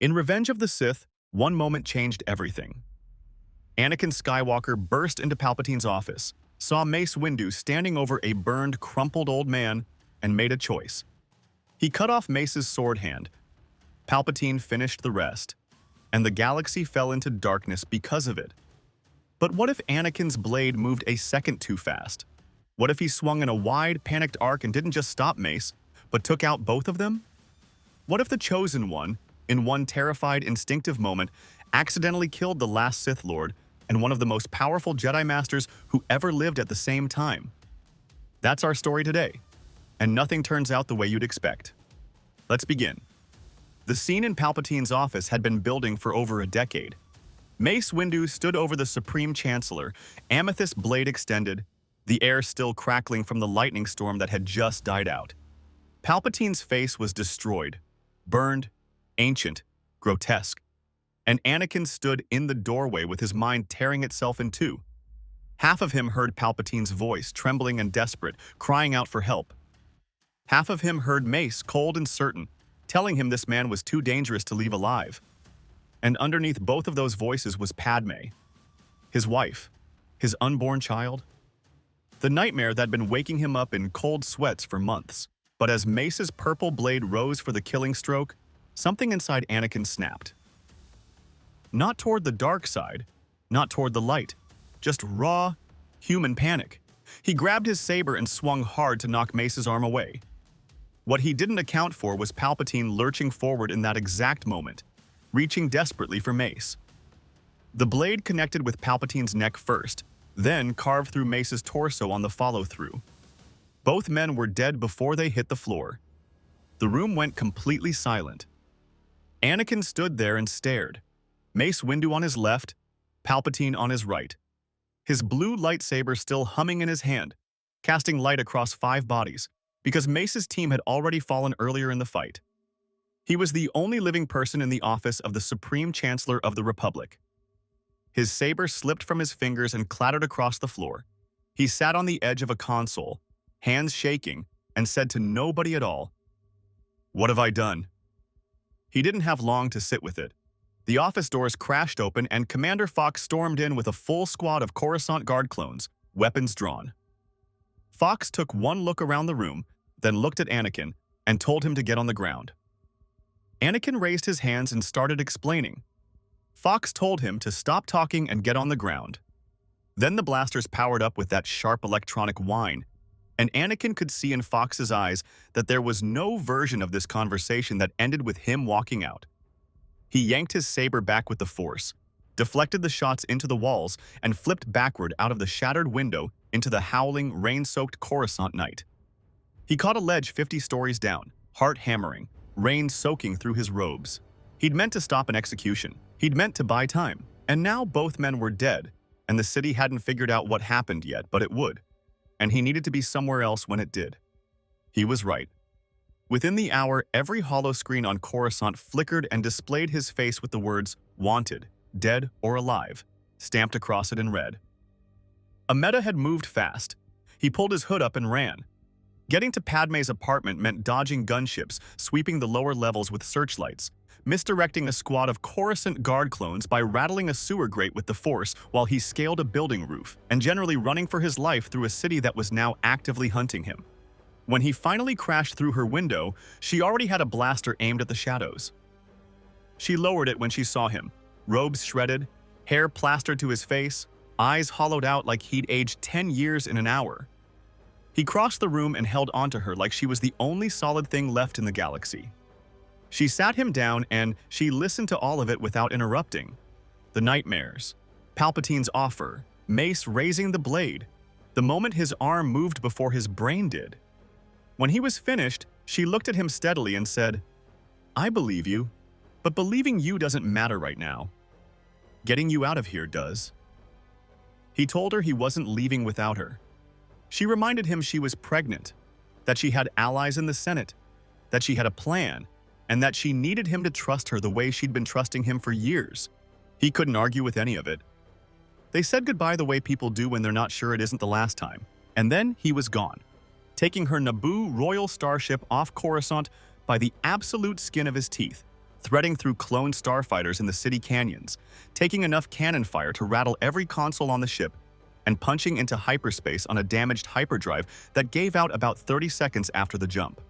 In Revenge of the Sith, one moment changed everything. Anakin Skywalker burst into Palpatine's office, saw Mace Windu standing over a burned, crumpled old man, and made a choice. He cut off Mace's sword hand. Palpatine finished the rest, and the galaxy fell into darkness because of it. But what if Anakin's blade moved a second too fast? What if he swung in a wide, panicked arc and didn't just stop Mace, but took out both of them? What if the Chosen One, in one terrified, instinctive moment, accidentally killed the last Sith Lord and one of the most powerful Jedi Masters who ever lived at the same time? That's our story today, and nothing turns out the way you'd expect. Let's begin. The scene in Palpatine's office had been building for over a decade. Mace Windu stood over the Supreme Chancellor, amethyst blade extended, the air still crackling from the lightning storm that had just died out. Palpatine's face was destroyed, burned, ancient, grotesque, and Anakin stood in the doorway with his mind tearing itself in two. Half of him heard Palpatine's voice, trembling and desperate, crying out for help. Half of him heard Mace, cold and certain, telling him this man was too dangerous to leave alive. And underneath both of those voices was Padme, his wife, his unborn child. The nightmare that had been waking him up in cold sweats for months. But as Mace's purple blade rose for the killing stroke, something inside Anakin snapped. Not toward the dark side, not toward the light, just raw, human panic. He grabbed his saber and swung hard to knock Mace's arm away. What he didn't account for was Palpatine lurching forward in that exact moment, reaching desperately for Mace. The blade connected with Palpatine's neck first, then carved through Mace's torso on the follow-through. Both men were dead before they hit the floor. The room went completely silent. Anakin stood there and stared, Mace Windu on his left, Palpatine on his right. His blue lightsaber still humming in his hand, casting light across 5 bodies, because Mace's team had already fallen earlier in the fight. He was the only living person in the office of the Supreme Chancellor of the Republic. His saber slipped from his fingers and clattered across the floor. He sat on the edge of a console, hands shaking, and said to nobody at all, "What have I done?" He didn't have long to sit with it. The office doors crashed open and Commander Fox stormed in with a full squad of Coruscant Guard clones, weapons drawn. Fox took one look around the room, then looked at Anakin and told him to get on the ground. Anakin raised his hands and started explaining. Fox told him to stop talking and get on the ground. Then the blasters powered up with that sharp electronic whine, and Anakin could see in Fox's eyes that there was no version of this conversation that ended with him walking out. He yanked his saber back with the force, deflected the shots into the walls, and flipped backward out of the shattered window into the howling, rain-soaked Coruscant night. He caught a ledge 50 stories down, heart hammering, rain soaking through his robes. He'd meant to stop an execution. He'd meant to buy time. And now both men were dead, and the city hadn't figured out what happened yet, but it would. And he needed to be somewhere else when it did. He was right. Within the hour, every holoscreen on Coruscant flickered and displayed his face with the words, "Wanted, dead or alive," stamped across it in red. Ameta had moved fast. He pulled his hood up and ran. Getting to Padme's apartment meant dodging gunships, sweeping the lower levels with searchlights, misdirecting a squad of Coruscant Guard clones by rattling a sewer grate with the Force while he scaled a building roof, and generally running for his life through a city that was now actively hunting him. When he finally crashed through her window, she already had a blaster aimed at the shadows. She lowered it when she saw him, robes shredded, hair plastered to his face, eyes hollowed out like he'd aged 10 years in an hour. He crossed the room and held onto her like she was the only solid thing left in the galaxy. She sat him down and she listened to all of it without interrupting. The nightmares, Palpatine's offer, Mace raising the blade, the moment his arm moved before his brain did. When he was finished, she looked at him steadily and said, "I believe you, but believing you doesn't matter right now. Getting you out of here does." He told her he wasn't leaving without her. She reminded him she was pregnant, that she had allies in the Senate, that she had a plan, and that she needed him to trust her the way she'd been trusting him for years. He couldn't argue with any of it. They said goodbye the way people do when they're not sure it isn't the last time, and then he was gone, taking her Naboo royal starship off Coruscant by the absolute skin of his teeth, threading through clone starfighters in the city canyons, taking enough cannon fire to rattle every console on the ship, and punching into hyperspace on a damaged hyperdrive that gave out about 30 seconds after the jump.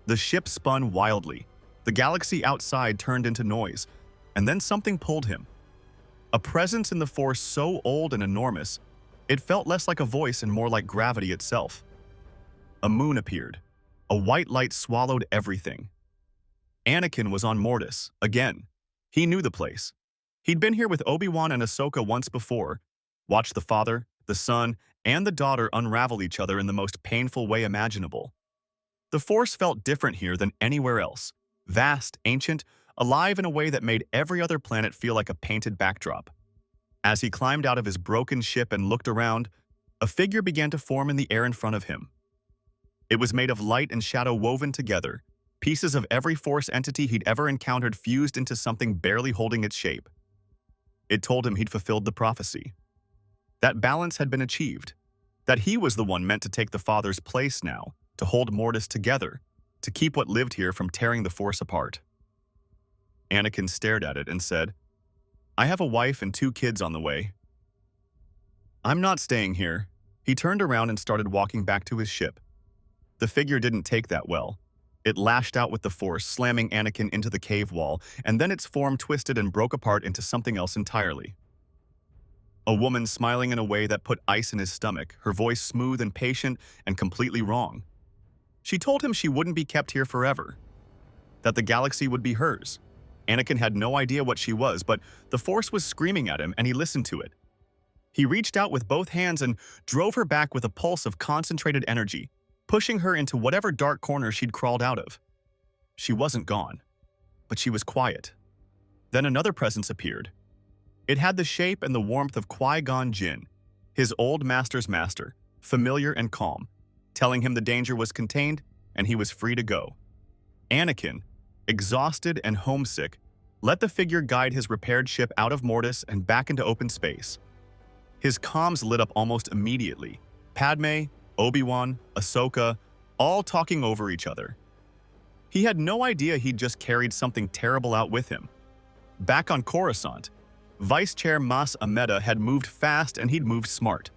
The ship spun wildly. The galaxy outside turned into noise, and then something pulled him. A presence in the Force so old and enormous, it felt less like a voice and more like gravity itself. A moon appeared. A white light swallowed everything. Anakin was on Mortis, again. He knew the place. He'd been here with Obi-Wan and Ahsoka once before, watched the father, the son, and the daughter unravel each other in the most painful way imaginable. The Force felt different here than anywhere else. Vast, ancient, alive in a way that made every other planet feel like a painted backdrop. As he climbed out of his broken ship and looked around, a figure began to form in the air in front of him. It was made of light and shadow woven together, pieces of every Force entity he'd ever encountered fused into something barely holding its shape. It told him he'd fulfilled the prophecy. That balance had been achieved. That he was the one meant to take the Father's place now, to hold Mortis together, to keep what lived here from tearing the Force apart. Anakin stared at it and said, "I have a wife and 2 kids on the way. I'm not staying here." He turned around and started walking back to his ship. The figure didn't take that well. It lashed out with the Force, slamming Anakin into the cave wall, and then its form twisted and broke apart into something else entirely. A woman smiling in a way that put ice in his stomach, her voice smooth and patient and completely wrong. She told him she wouldn't be kept here forever, that the galaxy would be hers. Anakin had no idea what she was, but the Force was screaming at him and he listened to it. He reached out with both hands and drove her back with a pulse of concentrated energy, pushing her into whatever dark corner she'd crawled out of. She wasn't gone, but she was quiet. Then another presence appeared. It had the shape and the warmth of Qui-Gon Jinn, his old master's master, familiar and calm, telling him the danger was contained and he was free to go. Anakin, exhausted and homesick, let the figure guide his repaired ship out of Mortis and back into open space. His comms lit up almost immediately. Padme, Obi-Wan, Ahsoka, all talking over each other. He had no idea he'd just carried something terrible out with him. Back on Coruscant, Vice Chair Mas Amedda had moved fast and he'd moved smart.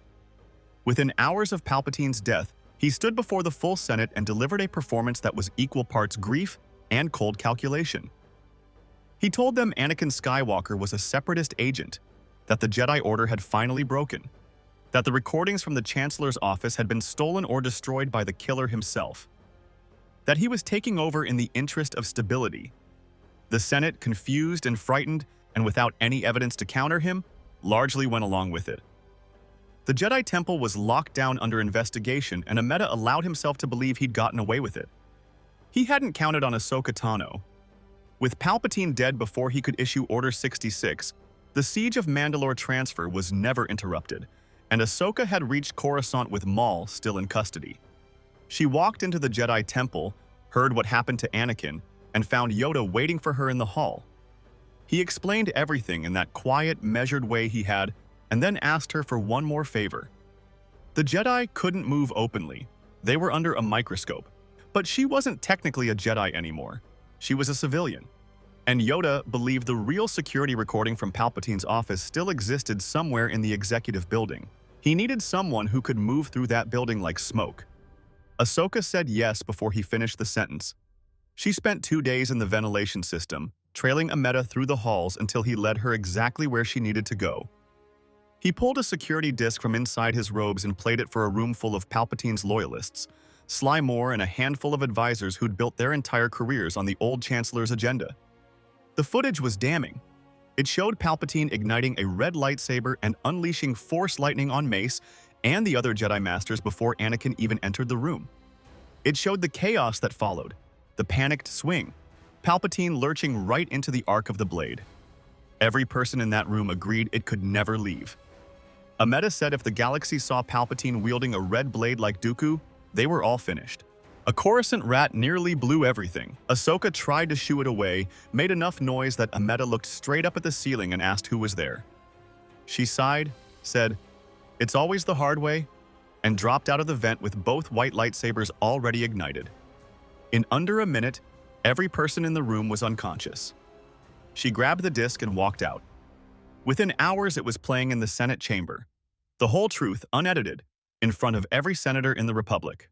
Within hours of Palpatine's death, he stood before the full Senate and delivered a performance that was equal parts grief and cold calculation. He told them Anakin Skywalker was a separatist agent, that the Jedi Order had finally broken, that the recordings from the Chancellor's office had been stolen or destroyed by the killer himself, that he was taking over in the interest of stability. The Senate, confused and frightened, and without any evidence to counter him, largely went along with it. The Jedi Temple was locked down under investigation, and Amedda allowed himself to believe he'd gotten away with it. He hadn't counted on Ahsoka Tano. With Palpatine dead before he could issue Order 66, the siege of Mandalore transfer was never interrupted, and Ahsoka had reached Coruscant with Maul still in custody. She walked into the Jedi Temple, heard what happened to Anakin, and found Yoda waiting for her in the hall. He explained everything in that quiet, measured way he had, and then asked her for one more favor. The Jedi couldn't move openly. They were under a microscope. But she wasn't technically a Jedi anymore. She was a civilian. And Yoda believed the real security recording from Palpatine's office still existed somewhere in the executive building. He needed someone who could move through that building like smoke. Ahsoka said yes before he finished the sentence. She spent 2 days in the ventilation system, trailing Amedda through the halls until he led her exactly where she needed to go. He pulled a security disc from inside his robes and played it for a room full of Palpatine's loyalists, Sly Moore and a handful of advisors who'd built their entire careers on the old Chancellor's agenda. The footage was damning. It showed Palpatine igniting a red lightsaber and unleashing Force lightning on Mace and the other Jedi Masters before Anakin even entered the room. It showed the chaos that followed, the panicked swing, Palpatine lurching right into the arc of the blade. Every person in that room agreed it could never leave. Amedda said if the galaxy saw Palpatine wielding a red blade like Dooku, they were all finished. A Coruscant rat nearly blew everything. Ahsoka tried to shoo it away, made enough noise that Amedda looked straight up at the ceiling and asked who was there. She sighed, said, "It's always the hard way," and dropped out of the vent with both white lightsabers already ignited. In under a minute, Every person in the room was unconscious. She grabbed the disc and walked out. Within hours, it was playing in the Senate chamber. The whole truth, unedited, in front of every senator in the Republic.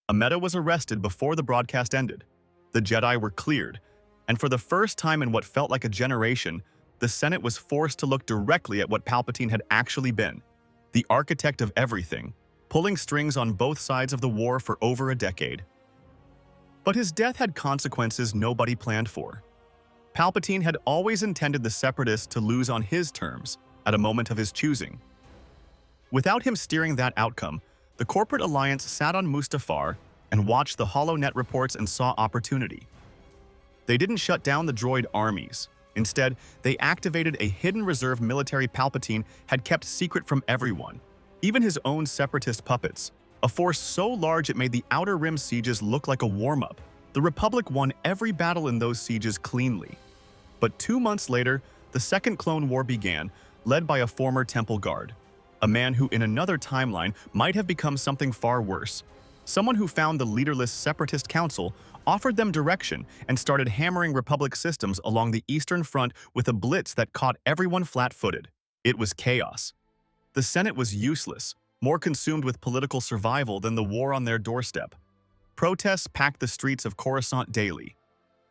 Ameta was arrested before the broadcast ended. The Jedi were cleared, and for the first time in what felt like a generation, the Senate was forced to look directly at what Palpatine had actually been, the architect of everything, pulling strings on both sides of the war for over a decade. But his death had consequences nobody planned for. Palpatine had always intended the Separatists to lose on his terms, at a moment of his choosing. Without him steering that outcome, the corporate alliance sat on Mustafar and watched the HoloNet reports and saw opportunity. They didn't shut down the droid armies. Instead, they activated a hidden reserve military Palpatine had kept secret from everyone, even his own Separatist puppets, a force so large it made the Outer Rim sieges look like a warm-up. The Republic won every battle in those sieges cleanly. But 2 months later, the Second Clone War began, led by a former Temple Guard, a man who in another timeline might have become something far worse. Someone who found the leaderless Separatist Council, offered them direction, and started hammering Republic systems along the Eastern Front with a blitz that caught everyone flat-footed. It was chaos. The Senate was useless, more consumed with political survival than the war on their doorstep. Protests packed the streets of Coruscant daily.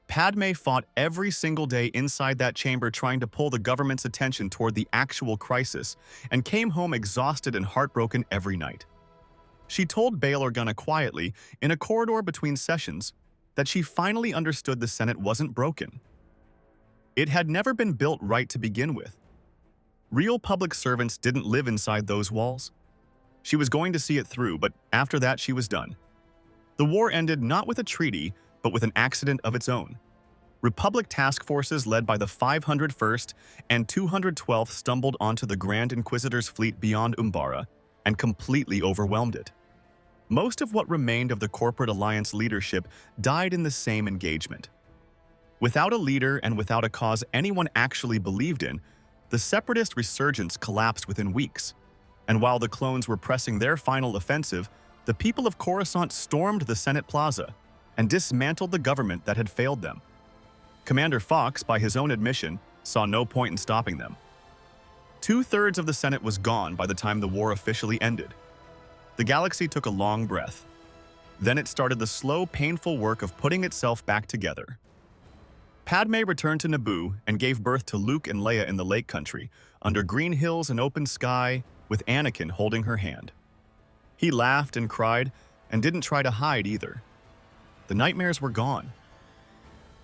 Padme fought every single day inside that chamber trying to pull the government's attention toward the actual crisis, and came home exhausted and heartbroken every night. She told Bail Organa quietly, in a corridor between sessions, that she finally understood the Senate wasn't broken. It had never been built right to begin with. Real public servants didn't live inside those walls. She was going to see it through, but after that she was done. The war ended not with a treaty, but with an accident of its own. Republic task forces led by the 501st and 212th stumbled onto the Grand Inquisitor's fleet beyond Umbara and completely overwhelmed it. Most of what remained of the corporate alliance leadership died in the same engagement. Without a leader and without a cause anyone actually believed in, the Separatist resurgence collapsed within weeks. And while the clones were pressing their final offensive, the people of Coruscant stormed the Senate Plaza and dismantled the government that had failed them. Commander Fox, by his own admission, saw no point in stopping them. 2/3 of the Senate was gone by the time the war officially ended. The galaxy took a long breath. Then it started the slow, painful work of putting itself back together. Padme returned to Naboo and gave birth to Luke and Leia in the Lake Country, under green hills and open sky, with Anakin holding her hand. He laughed and cried, and didn't try to hide either. The nightmares were gone.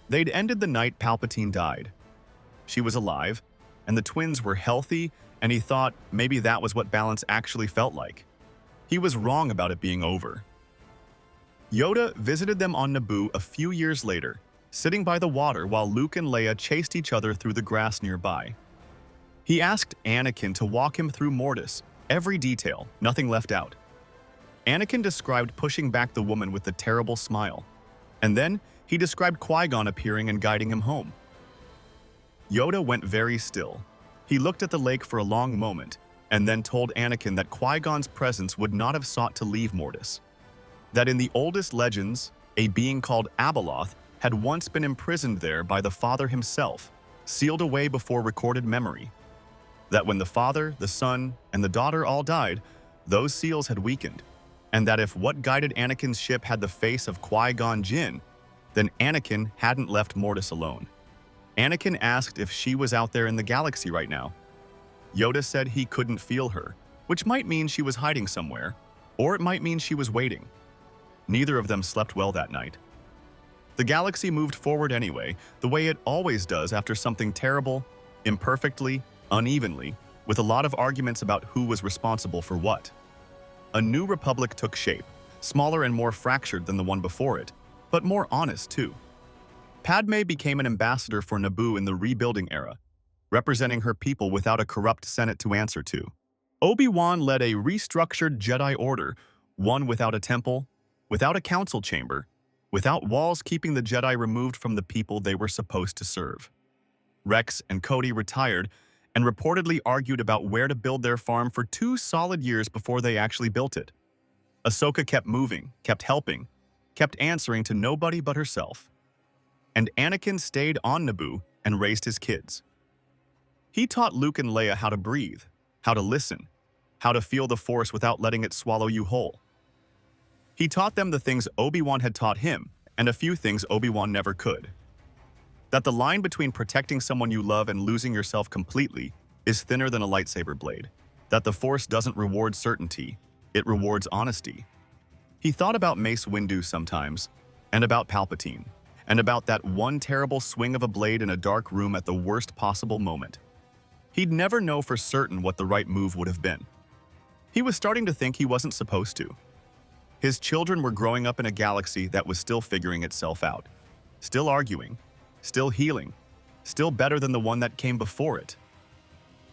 They'd ended the night Palpatine died. She was alive, and the twins were healthy, and he thought maybe that was what balance actually felt like. He was wrong about it being over. Yoda visited them on Naboo a few years later, sitting by the water while Luke and Leia chased each other through the grass nearby. He asked Anakin to walk him through Mortis, every detail, nothing left out. Anakin described pushing back the woman with the terrible smile, and then he described Qui-Gon appearing and guiding him home. Yoda went very still. He looked at the lake for a long moment, and then told Anakin that Qui-Gon's presence would not have sought to leave Mortis. That in the oldest legends, a being called Abeloth had once been imprisoned there by the Father himself, sealed away before recorded memory. That when the Father, the Son, and the Daughter all died, those seals had weakened, and that if what guided Anakin's ship had the face of Qui-Gon Jinn, then Anakin hadn't left Mortis alone. Anakin asked if she was out there in the galaxy right now. Yoda said he couldn't feel her, which might mean she was hiding somewhere, or it might mean she was waiting. Neither of them slept well that night. The galaxy moved forward anyway, the way it always does after something terrible, imperfectly, unevenly, with a lot of arguments about who was responsible for what. A new republic took shape, smaller and more fractured than the one before it, but more honest too. Padme became an ambassador for Naboo in the rebuilding era, representing her people without a corrupt Senate to answer to. Obi-Wan led a restructured Jedi Order, one without a temple, without a council chamber, without walls keeping the Jedi removed from the people they were supposed to serve. Rex and Cody retired and reportedly argued about where to build their farm for 2 solid years before they actually built it. Ahsoka kept moving, kept helping, kept answering to nobody but herself. and Anakin stayed on Naboo and raised his kids. He taught Luke and Leia how to breathe, how to listen, how to feel the Force without letting it swallow you whole. He taught them the things Obi-Wan had taught him, and a few things Obi-Wan never could. That the line between protecting someone you love and losing yourself completely is thinner than a lightsaber blade. That the Force doesn't reward certainty, it rewards honesty. He thought about Mace Windu sometimes, and about Palpatine, and about that one terrible swing of a blade in a dark room at the worst possible moment. He'd never know for certain what the right move would have been. He was starting to think he wasn't supposed to. His children were growing up in a galaxy that was still figuring itself out, still arguing, still healing, still better than the one that came before it.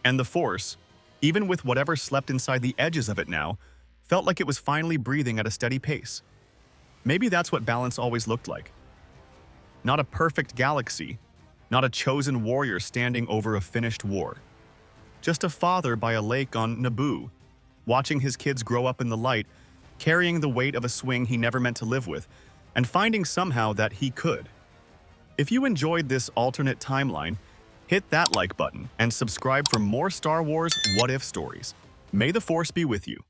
And the Force, even with whatever slept inside the edges of it now, felt like it was finally breathing at a steady pace. Maybe that's what balance always looked like. Not a perfect galaxy, not a chosen warrior standing over a finished war. Just a father by a lake on Naboo, watching his kids grow up in the light, carrying the weight of a swing he never meant to live with, and finding somehow that he could. If you enjoyed this alternate timeline, hit that like button and subscribe for more Star Wars What If stories. May the Force be with you.